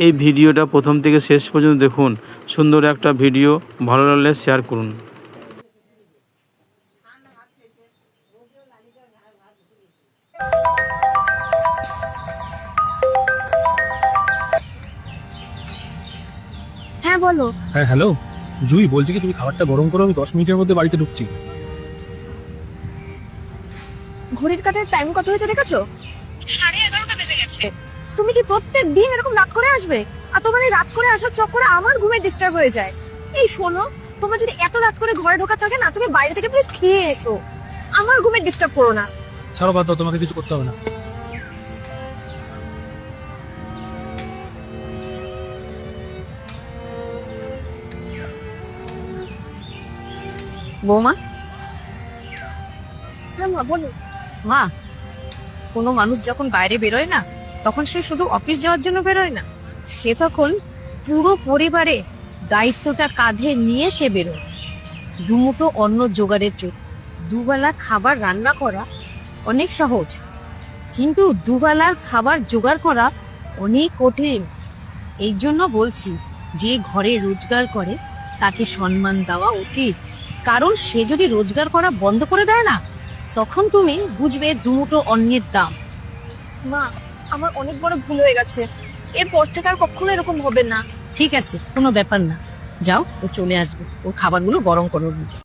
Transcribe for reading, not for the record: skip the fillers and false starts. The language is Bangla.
এই ভিডিওটা প্রথম থেকে শেষ পর্যন্ত দেখুন। সুন্দর একটা ভিডিও, ভালো লাগলে শেয়ার করুন। হ্যাঁ বলো। হ্যাঁ হ্যালো জুই, বলছি কি তুমি খাবারটা গরম করো, আমি 10 মিনিটের মধ্যে বাড়িতে ঢুকছি। ঘড়ির কাঁটার টাইম কত হয়েছে দেখেছো? 11:30 বেজে গেছে। তুমি কি প্রত্যেক দিন এরকম রাত করে আসবে? আর তোমার এই রাত করে আসার চক্করে আমার ঘুমের ডিস্টার্ব হয়ে যায়। এই শোনো, তোমার যদি এত রাত করে ঘরে ঢোকা থাকে না, তুমি বাইরে থেকে প্লিজ খেয়ে এসো। আমার ঘুমের ডিস্টার্ব করো না। ছাড়ো, বাদ দাও, তোমাকে কিছু করতে হবে না। বৌমা, হ্যাঁ মা বলো। মা, কোনো মানুষ যখন বাইরে বেরোয় না, তখন সে শুধু অফিস যাওয়ার জন্য বেরোয় না, সে তখন পুরো পরিবারে দায়িত্বটা কাঁধে নিয়ে সে বেরোয়। দুমুঠো অন্ন জোগাড়ের জন্য। দুবেলা খাবার রান্না করা অনেক সহজ, কিন্তু দুবেলার খাবার জোগাড় করা অনেক কঠিন। এই জন্য বলছি, যে ঘরে রোজগার করে তাকে সম্মান দেওয়া উচিত। কারণ সে যদি রোজগার করা বন্ধ করে দেয় না, তখন তুমি বুঝবে দুমুঠো অন্নের দাম। মা, আমার অনেক বড় ভুল হয়ে গেছে। এরপর থেকে আর কখনো এরকম হবে না। ঠিক আছে, কোনো ব্যাপার না। যাও, ও চলে আসবে, ওর খাবারগুলো গরম করো নিজে।